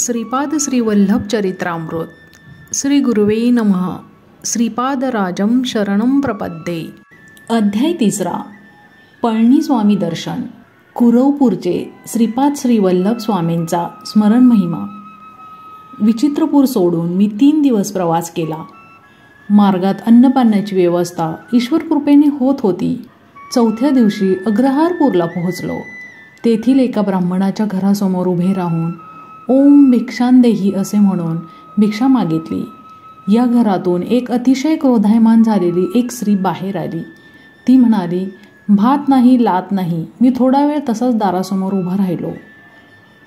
श्रीपाद श्री वल्लभ चरित्रामृत श्री गुरुवे नमः. श्रीपादराजं शरणं प्रपद्ये. अध्याय 3. पळणी स्वामी दर्शन. कुरवपूरचे श्रीपाद श्री वल्लभ स्वामींचा स्मरण महिमा. विचित्रपूर सोडून मी 3 दिवस प्रवास केला. मार्गात अन्नपाण्याची व्यवस्था ईश्वर कृपेने होत होती. 4थ्या दिवशी अग्रहारपूरला पोहोचलो. तेथील एका ब्राह्मणाच्या घरासमोर उभे राहून ओम भिक्षांदेही असे म्हणून भिक्षा मागितली. या घरातून एक अतिशय क्रोधायमान झालेली एक स्त्री बाहेर आली. ती म्हणाली, भात नाही, लात नाही. मी थोडा वेळ तसाच दारासमोर उभा राहिलो.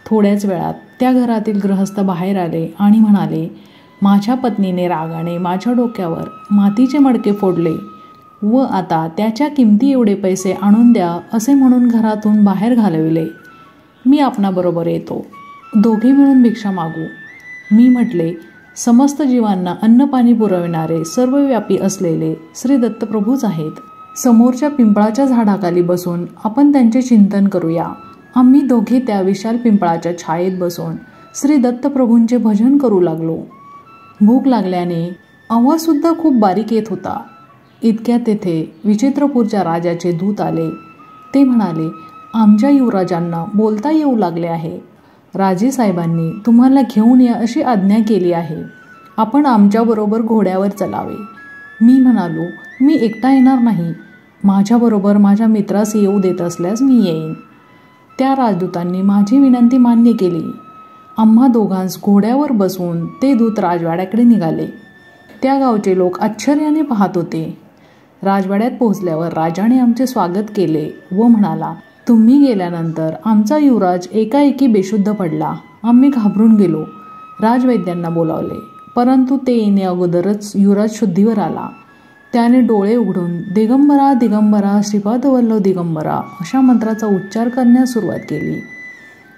थोड्याच वेळात त्या घरातील गृहस्थ बाहेर आले आणि म्हणाले, माझ्या पत्नीने रागाने माझ्या डोक्यावर मातीचे मडके फोडले व आता त्याच्या किमती एवढे पैसे आणून द्या असे म्हणून घरातून बाहेर घालविले. मी आपणाबरोबर येतो. दोघे मिळून भिक्षा मागू. मी म्हटले, समस्त जीवांना अन्नपाणी पुरविणारे सर्वव्यापी असलेले श्री दत्तप्रभूच आहेत. समोरच्या पिंपळाच्या झाडाखाली बसून आपण त्यांचे चिंतन करूया. आम्ही दोघे त्या विशाल पिंपळाच्या छायेत बसून श्री दत्तप्रभूंचे भजन करू लागलो. भूक लागल्याने आवाजसुद्धा खूप बारीक येत होता. इतक्या तेथे विचित्रपूरच्या राजाचे दूत आले. ते म्हणाले, आमच्या युवराजांना बोलता येऊ लागले आहे. राजे साहेबांनी तुम्हाला घेऊन या अशी आज्ञा केली आहे. आपण आमच्याबरोबर घोड्यावर चलावे. मी म्हणालो, मी एकटा येणार नाही. माझ्याबरोबर माझ्या मित्रास येऊ देत असल्यास मी येईन. त्या राजदूतांनी माझी विनंती मान्य केली. आम्हा दोघांस घोड्यावर बसवून ते दूत राजवाड्याकडे निघाले. त्या गावचे लोक आश्चर्याने पाहत होते. राजवाड्यात पोहोचल्यावर राजाने आमचे स्वागत केले व म्हणाला, तुम्ही गेल्यानंतर आमचा युवराज एकाएकी बेशुद्ध पडला. आम्ही घाबरून गेलो. राजवैद्यांना बोलावले, परंतु ते येणे अगोदरच युवराज शुद्धीवर आला. त्याने डोळे उघडून दिगंबरा दिगंबरा श्रीपाद वल्लभ दिगंबरा अशा मंत्राचा उच्चार करण्यास सुरुवात केली.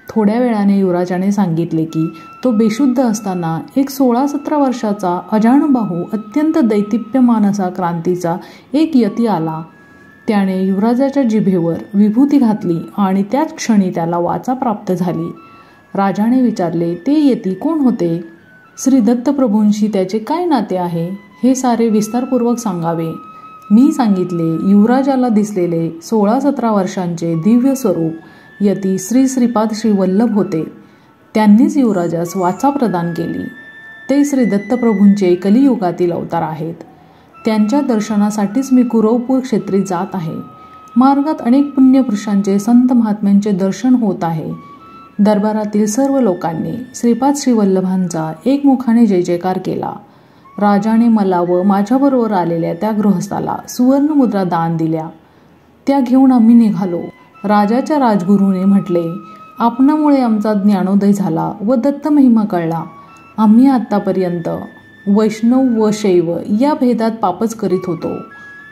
थोड्या वेळाने युवराजाने सांगितले की तो बेशुद्ध असताना एक 16-17 वर्षाचा अजाणबाहू अत्यंत दैदिप्यमान असा क्रांतीचा एक यती आला. त्याने युवराजाच्या जिभेवर विभूती घातली आणि त्याच क्षणी त्याला वाचा प्राप्त झाली. राजाने विचारले, ते यती कोण होते? श्री दत्तप्रभूंशी त्याचे काय नाते आहे हे सारे विस्तारपूर्वक सांगावे. मी सांगितले. युवराजाला दिसलेले 16-17 वर्षांचे दिव्य स्वरूप यती श्रीपाद श्री वल्लभ होते. त्यांनीच युवराजास वाचा प्रदान केली. ते श्री दत्तप्रभूंचे कलियुगातील अवतार आहेत. त्यांच्या दर्शनासाठीच मी कुरवपूर क्षेत्री जात आहे. मार्गात अनेक पुण्यपुरुषांचे संत महात्म्यांचे दर्शन होत आहे. दरबारातील सर्व लोकांनी श्रीपाद श्री वल्लभांचा एकमुखाने जय जयकार केला. राजाने मला व माझ्याबरोबर आलेल्या त्या गृहस्थाला सुवर्णमुद्रा दान दिल्या. त्या घेऊन आम्ही निघालो. राजाच्या राजगुरूने म्हटले, आपणामुळे आमचा ज्ञानोदय झाला व दत्त महिमा कळला. आम्ही आत्तापर्यंत वैष्णव व शैव या भेदात पापच करीत होतो.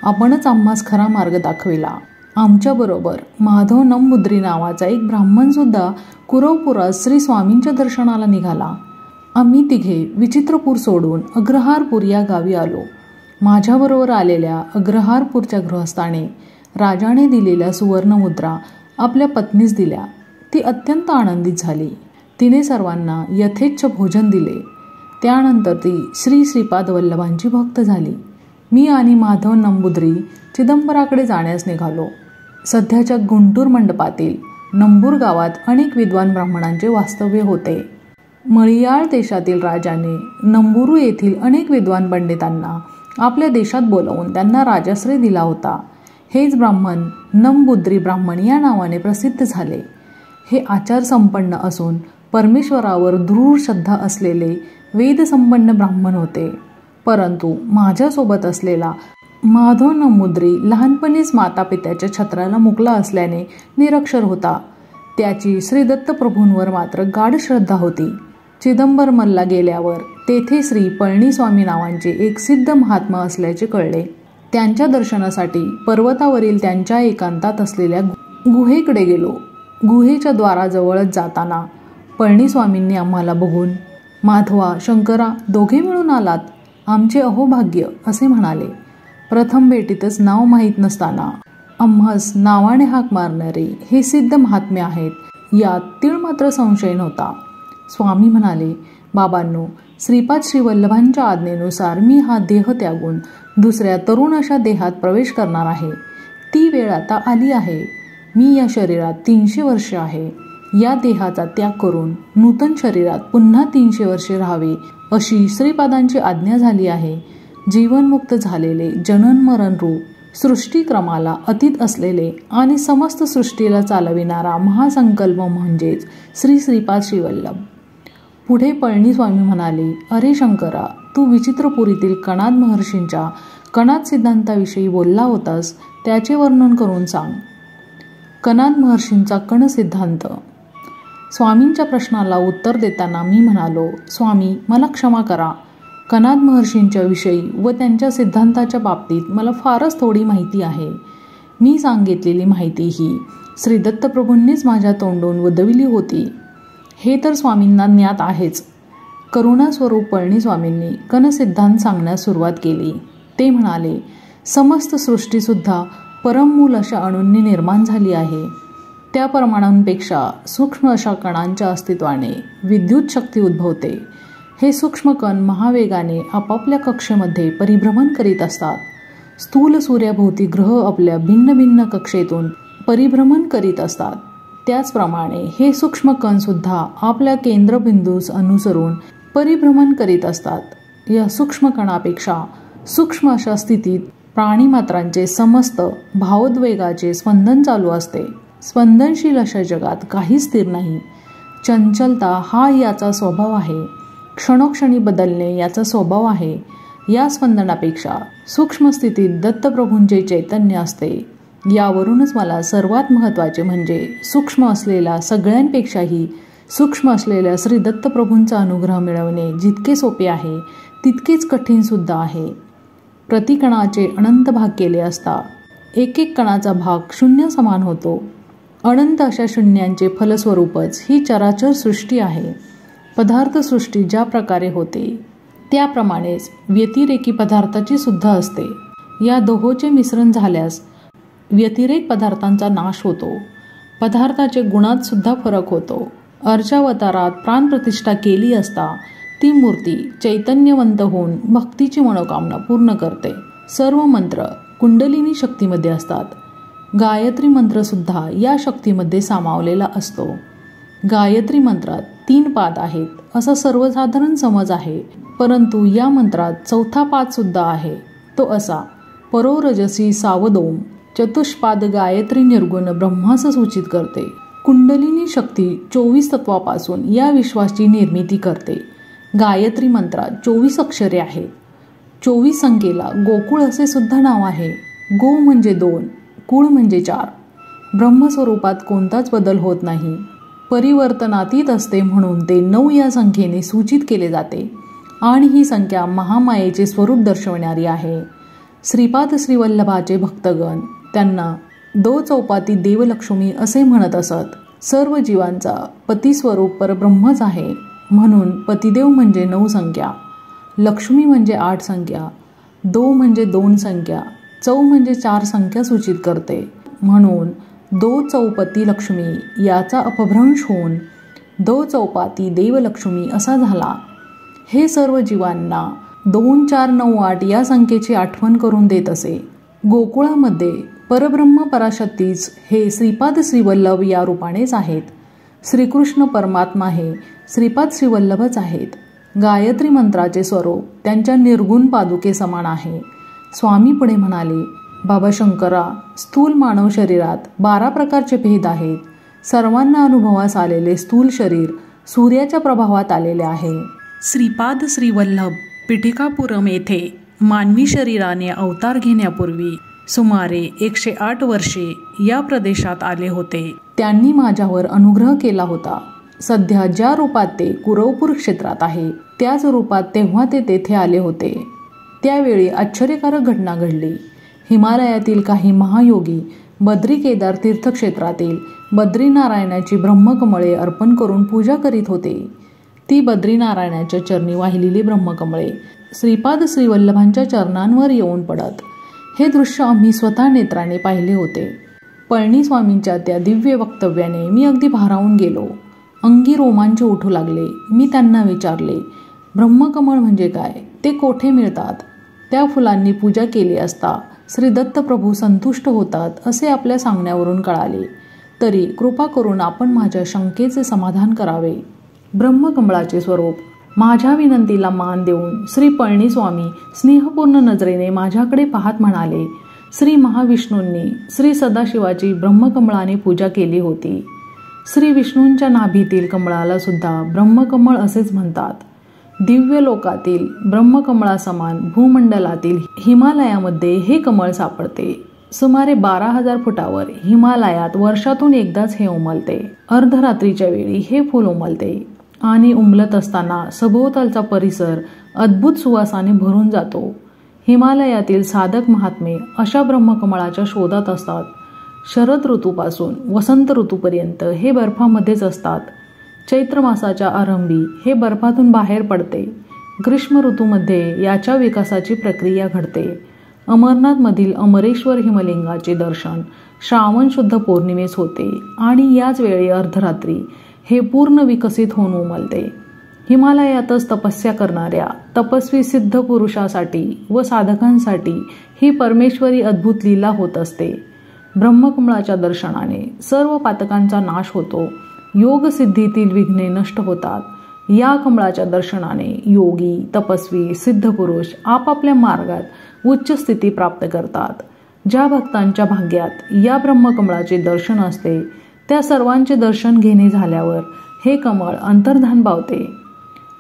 आपणच आम्हास खरा मार्ग दाखविला. आमच्याबरोबर माधव नंबुद्री नावाचा एक ब्राह्मण सुद्धा कुरवपुरात श्री स्वामींच्या दर्शनाला निघाला. आम्ही तिघे विचित्रपूर सोडून अग्रहारपूर या गावी आलो. माझ्याबरोबर आलेल्या अग्रहारपूरच्या गृहस्थाने राजाने दिलेल्या सुवर्णमुद्रा आपल्या पत्नीस दिल्या. ती अत्यंत आनंदित झाली. तिने सर्वांना यथेच्छ भोजन दिले. त्यानंतर ती श्रीपाद वल्लभांची भक्त झाली. मी आणि माधव नंबुद्री चिदंबराकडे जाण्यास निघालो. सध्याच्या गुंटूर मंडपातील नंबूर गावात अनेक विद्वान ब्राह्मणांचे वास्तव्य होते. मळियाळ देशातील राजाने नंबुरू येथील अनेक विद्वान पंडितांना आपल्या देशात बोलावून त्यांना राजाश्रय दिला होता. हेच ब्राह्मण नंबुद्री ब्राह्मण या नावाने प्रसिद्ध झाले. हे आचार संपन्न असून परमेश्वरावर दृढ श्रद्धा असलेले वेदसंपन्न ब्राह्मण होते. परंतु माझ्यासोबत असलेला माधव नंबुद्री लहानपणीच मातापित्याच्या छत्राला मुकला असल्याने निरक्षर होता. त्याची श्री दत्तप्रभूंवर मात्र गाढ श्रद्धा होती. चिदंबरमला गेल्यावर तेथे श्री पळणी स्वामी नावांचे एक सिद्ध महात्मा असल्याचे कळले. त्यांच्या दर्शनासाठी पर्वतावरील त्यांच्या एकांतात असलेल्या गुहेकडे गेलो. गुहेच्या द्वाराजवळच जाताना पळणी स्वामींनी आम्हाला बघून, माधवा, शंकरा, दोघे मिळून आलात, आमचे अहोभाग्य असे म्हणाले. प्रथम भेटीतच नाव माहीत नसताना आम्हास नावाने हाक मारणारे हे सिद्ध महात्मे आहेत यात तीळ मात्र संशय नव्हता. स्वामी म्हणाले, बाबांनो, श्रीपाद श्रीवल्लभांच्या आज्ञेनुसार मी हा देह त्यागून दुसऱ्या तरुण अशा देहात प्रवेश करणार आहे. ती वेळ आता आली आहे. मी या शरीरात 300 वर्ष आहे. या देहाचा त्याग करून नूतन शरीरात पुन्हा 300 वर्षे राहावे अशी श्रीपादांची आज्ञा झाली आहे. जीवनमुक्त झालेले, जनन मरण रूप सृष्टीक्रमाला अतीत असलेले आणि समस्त सृष्टीला चालविणारा महासंकल्प म्हणजेच श्री श्रीपाद श्रीवल्लभ. पुढे पळणीस्वामी म्हणाले, अरे शंकरा, तू विचित्रपुरीतील कणाद महर्षींच्या कणाद सिद्धांताविषयी बोलला होतास, त्याचे वर्णन करून सांग. कणाद महर्षींचा कण सिद्धांत. स्वामींच्या प्रश्नाला उत्तर देताना मी म्हणालो, स्वामी, मला क्षमा करा. कणाद महर्षींच्या विषयी व त्यांच्या सिद्धांताच्या बाबतीत मला फारच थोडी माहिती आहे. मी सांगितलेली माहिती ही श्री दत्तप्रभूंनीच माझ्या तोंडून वदविली होती, हे तर स्वामींना ज्ञात आहेच. करुणास्वरूप पळणीस्वामींनी कणसिद्धांत सांगण्यास सुरुवात केली. ते म्हणाले, समस्त सृष्टीसुद्धा परममूल अशा अणूंनी निर्माण झाली आहे. त्या परमाणूंपेक्षा सूक्ष्म अशा कणांच्या अस्तित्वाने विद्युत शक्ती उद्भवते. हे सूक्ष्म कण महावेगाने आपापल्या कक्षेमध्ये परिभ्रमण करीत असतात. स्थूल सूर्याभोवती ग्रह आपल्या भिन्न भिन्न कक्षेतून परिभ्रमण करीत असतात. त्याचप्रमाणे हे सूक्ष्म कण सुद्धा आपल्या केंद्रबिंदूस अनुसरून परिभ्रमण करीत असतात. या सूक्ष्म कणापेक्षा सूक्ष्म अशा स्थितीत प्राणीमात्रांचे समस्त भावोद्वेगाचे स्पंदन चालू असते. स्पंदनशील अशा जगात काही स्थिर नाही. चंचलता हा याचा स्वभाव आहे. क्षणोक्षणी बदलणे याचा स्वभाव आहे. या स्पंदनापेक्षा सूक्ष्म स्थितीत दत्तप्रभूंचे चैतन्य असते. यावरूनच मला सर्वात महत्त्वाचे म्हणजे सूक्ष्म असलेला सगळ्यांपेक्षाही सूक्ष्म असलेल्या श्री दत्तप्रभूंचा अनुग्रह मिळवणे जितके सोपे आहे तितकेच कठीण सुद्धा आहे. प्रतिकणाचे अनंत भाग केले असता एक एक कणाचा भाग शून्य समान होतो. अनंत अशा शून्यांचे फलस्वरूपच ही चराचर सृष्टी आहे. पदार्थसृष्टी ज्या प्रकारे होते त्याप्रमाणेच व्यतिरेकी पदार्थाची सुद्धा असते. या दोहोचे मिश्रण झाल्यास व्यतिरेक पदार्थांचा नाश होतो. पदार्थाचे गुणात सुद्धा फरक होतो. अर्चावतारात प्राणप्रतिष्ठा केली असता ती मूर्ती चैतन्यवंत होऊन भक्तीची मनोकामना पूर्ण करते. सर्व मंत्र कुंडलिनी शक्तीमध्ये असतात. गायत्री मंत्रसुद्धा या शक्तीमध्ये सामावलेला असतो. गायत्री मंत्रात 3 पाद आहेत असा सर्वसाधारण समज आहे, परंतु या मंत्रात 4था पाद सुद्धा आहे. तो असा, परोरजसी सावदोम चतुष्पाद गायत्री निर्गुण ब्रह्मास सूचित करते. कुंडलिनी शक्ती 24 तत्वापासून या विश्वाची निर्मिती करते. गायत्री मंत्रात 24 अक्षरे आहेत. 24 संख्येला गोकुळ असे सुद्धा नाव आहे. गो म्हणजे 2, कुळ म्हणजे 4. ब्रह्मस्वरूपात कोणताच बदल होत नाही. परिवर्तनातीत असते म्हणून ते 9 या संख्येने सूचित केले जाते आणि ही संख्या महामायेचे स्वरूप दर्शवणारी आहे. श्रीपाद श्रीवल्लभाचे भक्तगण त्यांना 2 चौपाती देवलक्ष्मी असे म्हणत असत. सर्व जीवांचा पतिस्वरूप परब्रह्मच आहे म्हणून पतिदेव म्हणजे 9 संख्या, लक्ष्मी म्हणजे 8 संख्या, 2 म्हणजे 2 संख्या, चौ म्हणजे 4 संख्या सूचित करते. म्हणून 2 चौपती लक्ष्मी याचा अपभ्रंश होऊन 2 चौपाती देवलक्ष्मी असा झाला. हे सर्व जीवांना 2, 4, 9, 8 या संख्येची आठवण करून देत असे. गोकुळामध्ये परब्रह्म पराशक्तीच हे श्रीपाद श्रीवल्लभ या रूपानेच आहेत. श्रीकृष्ण परमात्मा हे श्रीपाद श्रीवल्लभच आहेत. गायत्री मंत्राचे स्वरूप त्यांच्या निर्गुण पादुके समान आहे. स्वामी पुढे म्हणाले, बाबा शंकरा, स्थूल मानव शरीरात 12 प्रकारचे भेद आहेत. सर्वांना अनुभवास आलेले स्थूल शरीर सूर्याच्या प्रभावात आलेले आहे. श्रीपाद श्रीवल्लभ पिठिकापुरम येथे मानवी शरीराने अवतार घेण्यापूर्वी सुमारे 108 वर्षे या प्रदेशात आले होते. त्यांनी माझ्यावर अनुग्रह केला होता. सध्या ज्या रूपात ते कुरवपूर क्षेत्रात आहे त्याच रूपात तेव्हा ते तेथे आले होते. त्यावेळी आश्चर्यकारक घटना घडली. हिमालयातील काही महायोगी बद्री केदार तीर्थक्षेत्रातील बद्रीनारायणाची ब्रह्मकमळे अर्पण करून पूजा करीत होते. ती बद्रीनारायणाच्या चरणी वाहिलेली ब्रह्मकमळे श्रीपाद श्रीवल्लभांच्या चरणांवर येऊन पडत. हे दृश्य आम्ही स्वतः नेत्राने पाहिले होते. पळणीस्वामींच्या त्या दिव्य वक्तव्याने मी अगदी भारावून गेलो. अंगी रोमांच उठू लागले. मी त्यांना विचारले, ब्रह्मकमळ म्हणजे काय? ते कोठे मिळतात? त्या फुलांनी पूजा केली असता श्री दत्तप्रभू संतुष्ट होतात असे आपल्या सांगण्यावरून कळाले. तरी कृपा करून आपण माझ्या शंकेचे समाधान करावे. ब्रह्मकमळाचे स्वरूप. माझ्या विनंतीला मान देऊन श्री पळणीस्वामी स्नेहपूर्ण नजरेने माझ्याकडे पाहत म्हणाले, श्री महाविष्णूंनी श्री सदाशिवाची ब्रह्मकमळाने पूजा केली होती. श्री विष्णूंच्या नाभीतील कमळाला सुद्धा ब्रह्मकमळ असेच म्हणतात. दिव्य लोकातील ब्रह्मकमळासमान भूमंडलातील हिमालयामध्ये हे कमळ सापडते. सुमारे 12,000 फुटावर हिमालयात वर्षातून एकदाच हे उमलते. अर्धरात्रीच्या वेळी हे फूल उमलते आणि उमलत असताना सभोवतालचा परिसर अद्भुत सुवासाने भरून जातो. हिमालयातील साधक महात्मे अशा ब्रह्मकमळाच्या शोधात असतात. शरद ऋतूपासून वसंत ऋतूपर्यंत हे बर्फामध्येच असतात. चैत्र मासाच्या आरंभी हे बर्फातून बाहेर पडते. ग्रीष्म ऋतूमध्ये याच्या विकासाची प्रक्रिया घडते. अमरनाथमधील अमरेश्वर हिमलिंगाचे दर्शन श्रावण शुद्ध पौर्णिमेस होते आणि याच वेळी अर्धरात्री हे पूर्ण विकसित होऊन उमलते. हिमालयातच तपस्या करणाऱ्या तपस्वी सिद्ध पुरुषासाठी व साधकांसाठी ही परमेश्वरी अद्भुत लीला होत असते. ब्रह्मकमळाच्या दर्शनाने सर्व पातकांचा नाश होतो. योगसिद्धीतील विघ्ने नष्ट होतात. या कमळाच्या दर्शनाने योगी, तपस्वी, सिद्ध पुरुष आपापल्या मार्गात उच्च स्थिती प्राप्त करतात. ज्या भक्तांच्या भाग्यात या ब्रह्मकमळाचे दर्शन असते त्या सर्वांचे दर्शन घेणे झाल्यावर हे कमळ अंतर्धान पावते.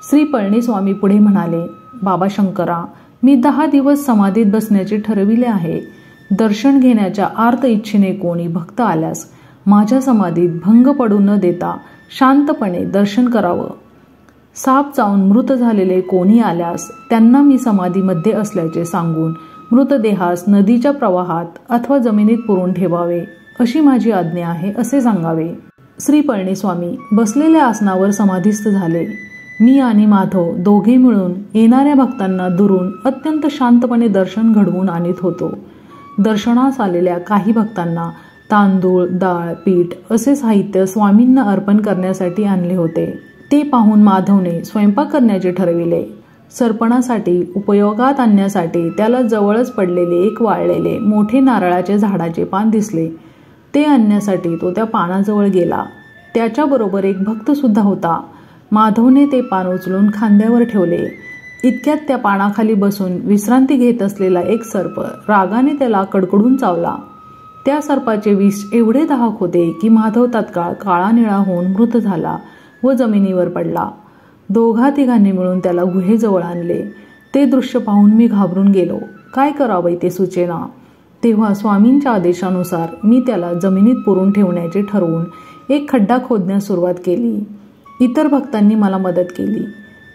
श्री पळणीस्वामी पुढे म्हणाले, बाबा शंकरा, मी 10 दिवस समाधीत बसण्याचे ठरविले आहे. दर्शन घेण्याच्या आर्त इच्छेने कोणी भक्त आल्यास माझ्या समाधीत भंग पडू न देता शांतपणे दर्शन करावं. साप चावून मृत झालेले कोणी आल्यास त्यांना मी समाधीमध्ये असल्याचे सांगून मृतदेहास नदीच्या प्रवाहात अथवा जमिनीत पुरून ठेवावे अशी माझी आज्ञा आहे असे सांगावे. श्री पळणीस्वामी बसलेल्या आसनावर समाधीस्थ झाले. मी आणि माधव दोघे मिळून येणाऱ्या भक्तांना दुरून अत्यंत शांतपणे दर्शन घडवून आणत होतो. दर्शनास आलेल्या काही भक्तांना तांदूळ, डाळ, पीठ असे साहित्य स्वामींना अर्पण करण्यासाठी आणले होते. ते पाहून माधवने स्वयंपाक करण्याचे ठरविले. सरपणासाठी उपयोगात आणण्यासाठी त्याला जवळच पडलेले एक वाळलेले मोठे नारळाचे झाडाचे पान दिसले. ते आणण्यासाठी तो त्या पानाजवळ गेला. त्याच्याबरोबर एक भक्त सुद्धा होता. माधवने ते पान उचलून खांद्यावर ठेवले. इतक्यात त्या पानाखाली बसून विश्रांती घेत असलेला एक सर्प रागाने त्याला कडकडून चावला. त्या सर्पाचे विष एवढे दाहक होते की माधव तात्काळ काळा निळा होऊन मृत झाला व जमिनीवर पडला. दोघा तिघांनी मिळून त्याला गुहेजवळ आणले. ते दृश्य पाहून मी घाबरून गेलो. काय करावे ते सुचेना. तेव्हा स्वामींच्या आदेशानुसार मी त्याला जमिनीत पुरून ठेवण्याचे ठरवून एक खड्डा खोदण्यास सुरुवात केली. इतर भक्तांनी मला मदत केली.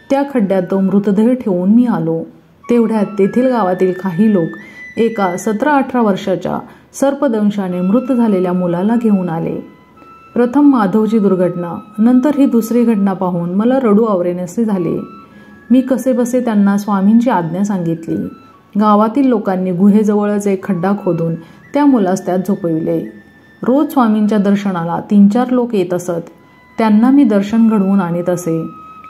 त्या खड्ड्यात तो मृतदेह ठेवून मी आलो. तेवढ्यात तेथील गावातील काही लोक एका 17-18 वर्षाच्या सर्पदंशाने मृत झालेल्या मुलाला घेऊन आले. प्रथम माधवची दुर्घटना, नंतर ही दुसरी घटना पाहून मला रडू आवरेनासे झाले. मी कसेबसे त्यांना स्वामींची आज्ञा सांगितली. गावातील लोकांनी गुहेजवळच एक खड्डा खोदून त्या मुलास त्यात झोपविले. रोज स्वामींच्या दर्शनाला 3-4 लोक येत असत. त्यांना मी दर्शन घडवून आणत असे.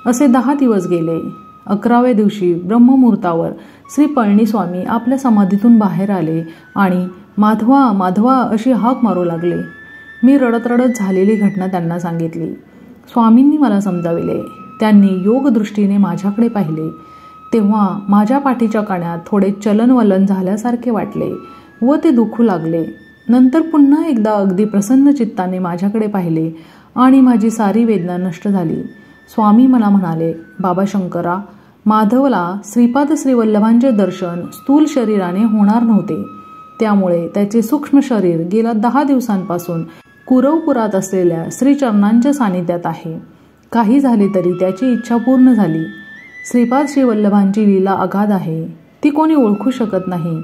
असे 10 दिवस गेले. 11व्या दिवशी ब्रह्ममुहूर्तावर श्री पळणीस्वामी आपल्या समाधीतून बाहेर आले आणि माधवा माधवा अशी हाक मारू लागले. मी रडत रडत झालेली घटना त्यांना सांगितली. स्वामींनी मला समजाविले. त्यांनी योगदृष्टीने माझ्याकडे पाहिले. तेव्हा माझ्या पाठीच्या कण्यात थोडे चलनवलन झाल्यासारखे वाटले व ते दुखू लागले. नंतर पुन्हा एकदा अगदी प्रसन्न चित्ताने माझ्याकडे पाहिले आणि माझी सारी वेदना नष्ट झाली. स्वामी मला म्हणाले, बाबा शंकरा, माधवला श्रीपाद श्रीवल्लभांचे दर्शन स्थूल शरीराने होणार नव्हते. त्यामुळे त्याचे सूक्ष्म शरीर गेल्या 10 दिवसांपासून कुरवपुरात असलेल्या श्रीचरणांच्या सानिध्यात आहे. काही झाले तरी त्याची इच्छा पूर्ण झाली. श्रीपाद श्रीवल्लभांची लीला अगाध आहे. ती कोणी ओळखू शकत नाही.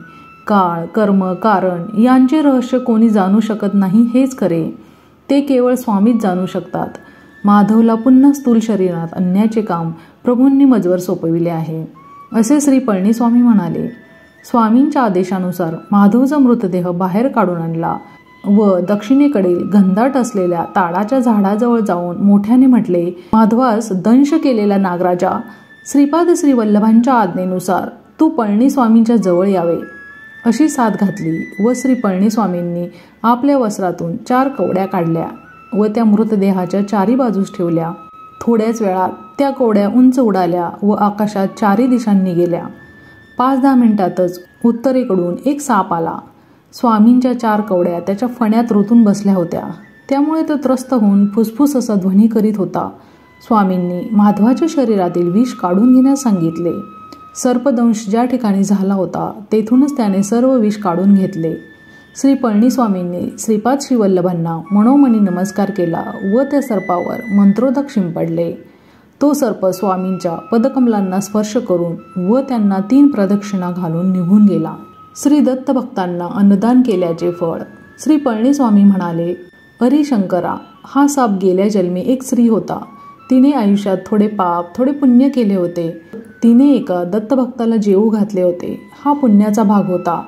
काळ, कर्म, कारण यांचे रहस्य कोणी जाणू शकत नाही हेच खरे. ते केवळ स्वामीच जाणू शकतात. माधवला पुन्हा स्थूल शरीरात आणण्याचे काम प्रभूंनी मजवर सोपविले आहे असे श्री पळणीस्वामी म्हणाले. स्वामींच्या आदेशानुसार माधवचा मृतदेह बाहेर काढून आणला. व दक्षिणेकडील घनदाट असलेल्या ताडाच्या झाडाजवळ जाऊन मोठ्याने म्हटले, माधवास दंश केलेला नागराजा, श्रीपाद श्री वल्लभांच्या आज्ञेनुसार तू पळणीस्वामींच्या जवळ यावे. अशी साद घातली व श्री पळणीस्वामींनी आपल्या वस्त्रातून 4 कवड्या काढल्या व त्या मृतदेहाच्या 4 बाजूस ठेवल्या. थोड्याच वेळात त्या कवड्या उंच उडाल्या व आकाशात 4 दिशांनी गेल्या. 5-10 मिनिटातच उत्तरेकडून एक साप आला. स्वामींच्या 4 कवड्या त्याच्या फण्यात रोतून बसल्या होत्या. त्यामुळे तो त्रस्त होऊन फुसफुस असा ध्वनी करीत होता. स्वामींनी माधवाच्या शरीरातील विष काढून घेण्यास सांगितले. सर्पदंश ज्या ठिकाणी झाला होता तेथूनच त्याने सर्व विष काढून घेतले. श्री पळणीस्वामींनी श्रीपाद श्रीवल्लभांना मनोमनी नमस्कार केला व त्या सर्पावर मंत्रोदक शिंपडले. तो सर्प स्वामींच्या पदकमलांना स्पर्श करून व त्यांना 3 प्रदक्षिणा घालून निघून गेला. श्री दत्त भक्तांना अन्नदान केल्याचे फळ. श्री पळणीस्वामी म्हणाले, अरे शंकरा, हा साप गेल्या जन्मी एक स्त्री होता. तिने आयुष्यात थोडे पाप थोडे पुण्य केले होते. तिने एका दत्तभक्ताला जेवू घातले होते. हा पुण्याचा भाग होता.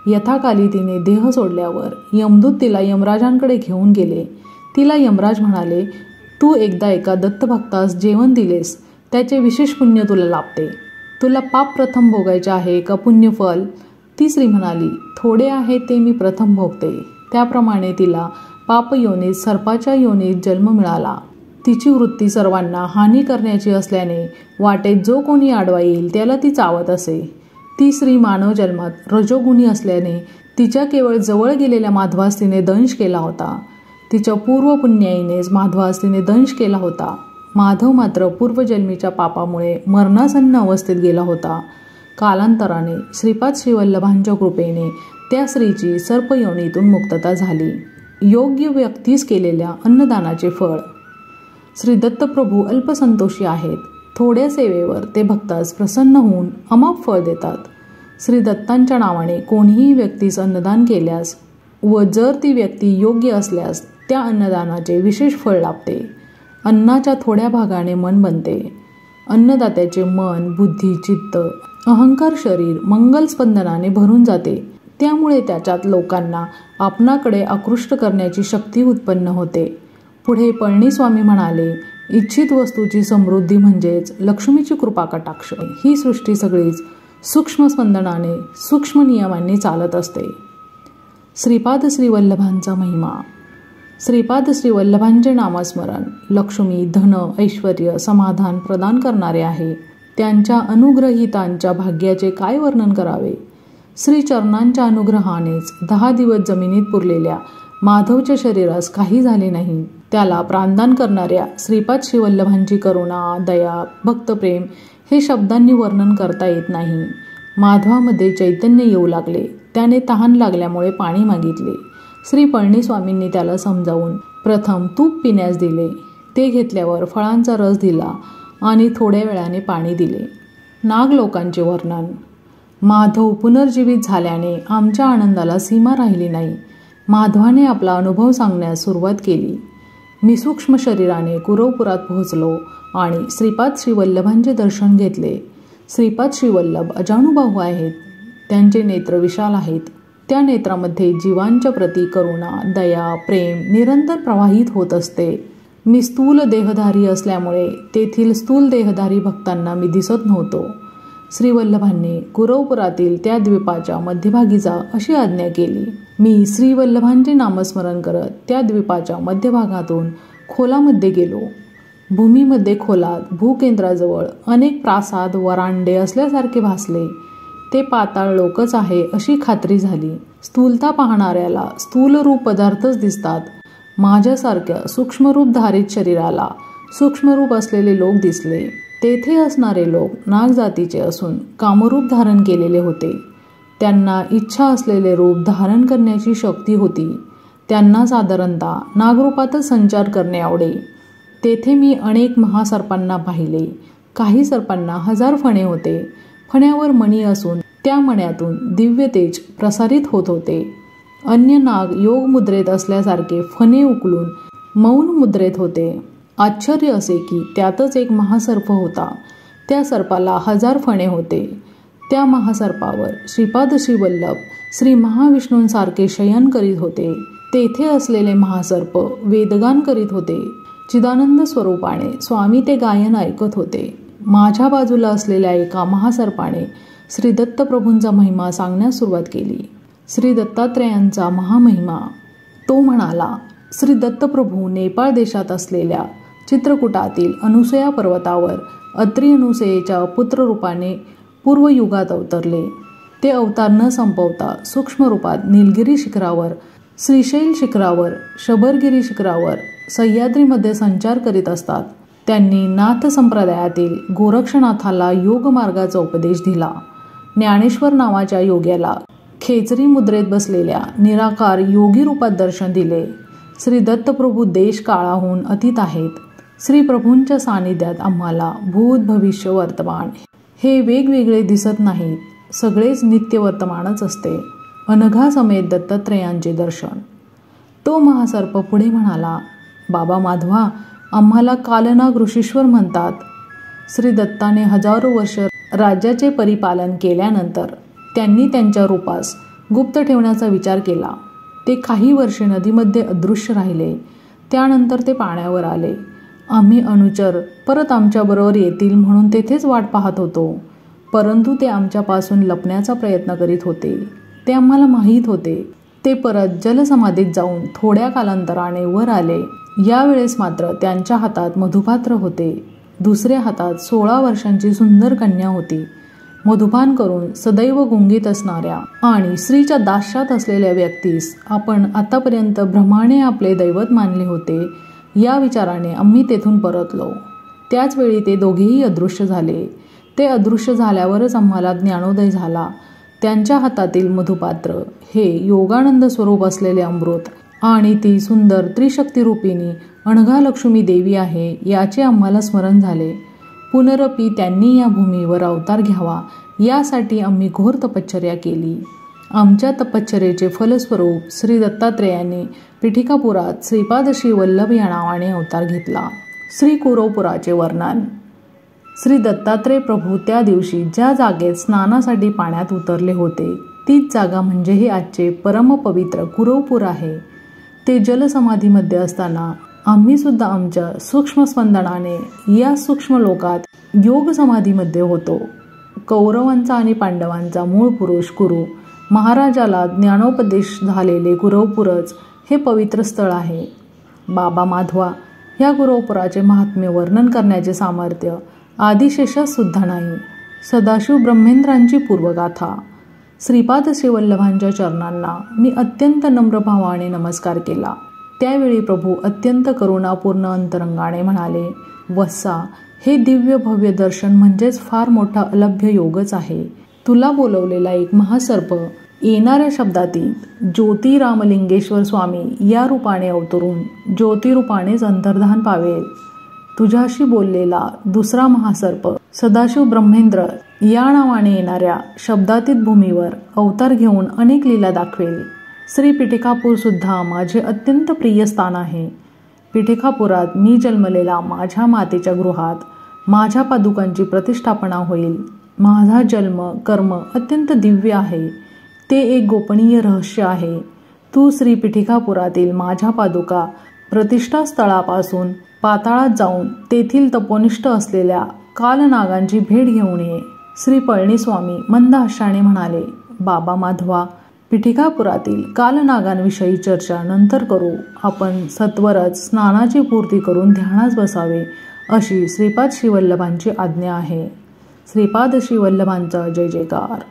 यथाकाली तिने देह सोडल्यावर यमदूत तिला यमराजांकडे घेऊन गेले. तिला यमराज म्हणाले, तू एकदा एका दत्तभक्तास जेवण दिलेस त्याचे विशेष पुण्य तुला लाभते. तुला पाप प्रथम भोगायचे आहे का पुण्यफल? ती स्त्री म्हणाली, थोडे आहे ते मी प्रथम भोगते. त्याप्रमाणे तिला पापयोनीत सर्पाच्या योनीत जन्म मिळाला. तिची वृत्ती सर्वांना हानी करण्याची असल्याने वाटेत जो कोणी आडवा येईल त्याला ती चावत असे. ती स्त्री मानव जन्मात रजोगुणी असल्याने तिच्या केवळ जवळ गेलेल्या माधवास तिने दंश केला होता. तिच्या पूर्वपुण्याईनेच माधवास तिने दंश केला होता. माधव मात्र पूर्वजन्मीच्या पापामुळे मरणासन्न अवस्थेत गेला होता. कालांतराने श्रीपाद श्रीवल्लभांच्या कृपेने त्या स्त्रीची सर्पयोनीतून मुक्तता झाली. योग्य व्यक्तीस केलेल्या अन्नदानाचे फळ. श्री दत्तप्रभू अल्पसंतोषी आहेत. थोड्या सेवेवर ते भक्तास प्रसन्न होऊन अमाप फळ देतात. श्री दत्तांच्या नावाने कोणीही व्यक्तीस अन्नदान केल्यास व जर ती व्यक्ती योग्य असल्यास त्या अन्नदानाचे विशेष फळ लाभते. अन्नाच्या थोड्या भागाने मन बनते. अन्नदात्याचे मन, बुद्धी, चित्त, अहंकार शरीर मंगल स्पंदनाने भरून जाते. त्यामुळे त्याच्यात लोकांना आपणाकडे आकृष्ट करण्याची शक्ती उत्पन्न होते. पुढे पळणीस्वामी म्हणाले, इच्छित वस्तूची समृद्धी म्हणजेच लक्ष्मीची कृपा कटाक्ष. ही सृष्टी सगळीच सूक्ष्म स्पंदनाने सूक्ष्म नियमांनी चालत असते. श्रीपाद श्रीवल्लभांचा महिमा. श्रीपाद श्रीवल्लभांचे नामस्मरण लक्ष्मी, धन, ऐश्वर्य, समाधान प्रदान करणारे आहे. त्यांच्या अनुग्रहितांच्या भाग्याचे काय वर्णन करावे. श्री चरणांच्या अनुग्रहानेच 10 दिवस जमिनीत पुरलेल्या माधवच्या शरीरास काही झाले नाही. त्याला प्राणदान करणाऱ्या श्रीपाद श्रीवल्लभांची करुणा, दया, भक्तप्रेम हे शब्दांनी वर्णन करता येत नाही. माधवामध्ये चैतन्य येऊ लागले. त्याने तहान लागल्यामुळे पाणी मागितले. श्री पळणीस्वामींनी त्याला समजावून प्रथम तूप पिण्यास दिले. ते घेतल्यावर फळांचा रस दिला आणि थोड्या वेळाने पाणी दिले. नागलोकांचे वर्णन. माधव पुनर्जीवित झाल्याने आमच्या आनंदाला सीमा राहिली नाही. माधवाने आपला अनुभव सांगण्यास सुरुवात केली. मी सूक्ष्म शरीराने कुरवपुरात पोहोचलो आणि श्रीपाद श्रीवल्लभांचे दर्शन घेतले. श्रीपाद श्रीवल्लभ अजानुबाहू आहेत. त्यांचे नेत्र विशाल आहेत. त्या नेत्रामध्ये जीवांच्या प्रती करुणा, दया, प्रेम निरंतर प्रवाहित होत असते. मी स्थूल देहधारी असल्यामुळे तेथील स्थूल देहधारी भक्तांना मी दिसत नव्हतो. श्रीवल्लभांनी कुरवपुरातील त्या द्वीपाच्या मध्यभागी जा अशी आज्ञा केली. मी श्रीवल्लभांचे नामस्मरण करत त्या द्वीपाच्या मध्यभागातून खोलामध्ये गेलो. भूमीमध्ये खोलात भूकेंद्राजवळ अनेक प्रासाद वरांडे असल्यासारखे भासले. ते पाताळ लोकच आहे अशी खात्री झाली. स्थूलता पाहणाऱ्याला स्थूलरूप पदार्थच दिसतात. माझ्यासारख्या सूक्ष्मरूपधारित शरीराला सूक्ष्मरूप असलेले लोक दिसले. तेथे असणारे लोक नागजातीचे असून कामरूप धारण केलेले होते. त्यांना इच्छा असलेले रूप धारण करण्याची शक्ती होती. त्यांना साधारणतः नागरूपातच संचार करणे आवडे. तेथे मी अनेक महासर्पांना पाहिले. काही सर्पांना 1000 फणे होते. फण्यावर मणी असून त्या मण्यातून दिव्य तेज प्रसारित होत होते. अन्य नाग योग मुद्रेत असल्यासारखे फणे उकलून मौन मुद्रेत होते. आश्चर्य असे की त्यातच एक महासर्प होता. त्या सर्पाला 1000 फणे होते. त्या महासर्पावर श्रीपाद श्रीवल्लभ श्री महाविष्णूंसारखे शयन करीत होते. तेथे असलेले महासर्प वेदगान करीत होते. चिदानंद स्वरूपाने स्वामी ते गायन ऐकत होते. माझ्या बाजूला असलेल्या एका महासर्पाने श्री दत्तप्रभूंचा महिमा सांगण्यास सुरुवात केली. श्री दत्तात्रेयांचा महामहिमा. तो म्हणाला, श्री दत्तप्रभू नेपाळ देशात असलेल्या चित्रकूटातील अनुसया पर्वतावर अत्री अनुसयेच्या पुत्ररूपाने पूर्वयुगात अवतरले. ते अवतार न संपवता सूक्ष्म रूपात नीलगिरी शिखरावर, श्रीशैल शिखरावर, शबरगिरी शिखरावर, सह्याद्रीमध्ये संचार करीत असतात. त्यांनी नाथ संप्रदायातील गोरक्षनाथाला योग मार्गाचा उपदेश दिला. ज्ञानेश्वर नावाच्या योग्याला खेचरी मुद्रेत बसलेल्या निराकार योगी रूपात दर्शन दिले. श्री दत्तप्रभू देश काळाहून अतीत आहेत. श्री प्रभूंच्या सानिध्यात आम्हाला भूत, भविष्य, वर्तमान हे वेगवेगळे दिसत नाहीत. सगळेच नित्य वर्तमानच असते. अनघा समेत दत्तात्रेयांचे दर्शन. तो महासर्प पुढे म्हणाला, बाबा माधवा, आम्हाला कालनाग ऋषीश्वर म्हणतात. श्री दत्ताने हजारो वर्ष राज्याचे परिपालन केल्यानंतर त्यांनी त्यांच्या रूपास गुप्त ठेवण्याचा विचार केला. ते काही वर्षे नदीमध्ये अदृश्य राहिले. त्यानंतर ते पाण्यावर आले. आम्ही अनुचर परत आमच्याबरोबर येतील म्हणून तेथेच वाट पाहत होतो. परंतु ते आमच्यापासून लपण्याचा प्रयत्न करीत होते. ते आम्हाला माहीत होते. ते परत जलसमाधीत जाऊन थोड्या कालांतराने वर आले. यावेळेस मात्र त्यांच्या हातात मधुपात्र होते. दुसऱ्या हातात 16 वर्षांची सुंदर कन्या होती. मधुपान करून सदैव गुंगीत असणाऱ्या आणि स्त्रीच्या दास्यात असलेल्या व्यक्तीस आपण आतापर्यंत भ्रमाने आपले दैवत मानले होते. या विचाराने आम्ही तेथून परतलो. त्याचवेळी ते दोघेही अदृश्य झाले. ते अदृश्य झाल्यावरच आम्हाला ज्ञानोदय झाला. त्यांच्या हातातील मधुपात्र हे योगानंद स्वरूप असलेले अमृत आणि ती सुंदर त्रिशक्तिरूपिणी अनघा लक्ष्मी देवी आहे याचे आम्हाला स्मरण झाले. पुनरपी त्यांनी या भूमीवर अवतार घ्यावा यासाठी आम्ही घोर तपश्चर्या केली. आमच्या तपश्चर्येचे फलस्वरूप श्री दत्तात्रेयांनी पिठिकापुरात श्रीपाद श्री वल्लभ या नावाने अवतार घेतला. श्री कुरवपुराचे वर्णन. श्री दत्तात्रेय प्रभू त्या दिवशी ज्या जागेत स्नानासाठी पाण्यात उतरले होते तीच जागा म्हणजे हे आजचे परमपवित्र कुरवपूर आहे. ते जलसमाधीमध्ये असताना आम्ही सुद्धा आमच्या सूक्ष्म स्पंदनाने या सूक्ष्म लोकात योग समाधीमध्ये होतो. कौरवांचा आणि पांडवांचा मूळ पुरुष कुरु महाराजाला ज्ञानोपदेश झालेले कुरवपूरच हे पवित्र स्थळ आहे. बाबा माधवा, ह्या कुरवपुराचे महात्म्य वर्णन करण्याचे सामर्थ्य आदिशेषास सुद्धा नाही. सदाशिव ब्रह्मेंद्रांची पूर्वगाथा. श्रीपाद श्रीवल्लभांच्या चरणांना मी अत्यंत नम्र भावाने नमस्कार केला. त्यावेळी प्रभू अत्यंत करुणापूर्ण अंतरंगाने म्हणाले, वत्सा, हे दिव्य भव्य दर्शन म्हणजेच फार मोठा अलभ्य योगच आहे. तुला बोलवलेला एक महासर्प येणाऱ्या शब्दातील ज्योतिरामलिंगेश्वर स्वामी या रूपाने अवतरून ज्योतिरूपानेच अंतर्धान पावेल. तुझ्याशी बोललेला दुसरा महासर्प सदाशिव ब्रह्मेंद्र या नावाने येणाऱ्या शब्दातीत भूमीवर अवतार घेऊन अनेक लीला दाखवेल. श्री पिठिकापूर सुद्धा माझे अत्यंत प्रिय स्थान आहे. पिठिकापुरात मी जन्मलेला माझ्या मातेच्या गृहात माझ्या पादुकांची प्रतिष्ठापना होईल. माझा जन्म कर्म अत्यंत दिव्य आहे. ते एक गोपनीय रहस्य आहे. तू श्री पिठिकापुरातील माझ्या पादुका प्रतिष्ठा स्थळापासून पाताळात जाऊन तेथील तपोनिष्ठ असलेल्या कालनागांची भेट घेऊन ये. श्री पळणीस्वामी मंद हास्याने म्हणाले, बाबा माधवा, पिठिकापुरातील कालनागांविषयी चर्चा नंतर करू. आपण सत्वरच स्नानाची पूर्ती करून ध्यानास बसावे अशी श्रीपाद श्रीवल्लभांची आज्ञा आहे. श्रीपाद श्रीवल्लभांचा जय जयकार.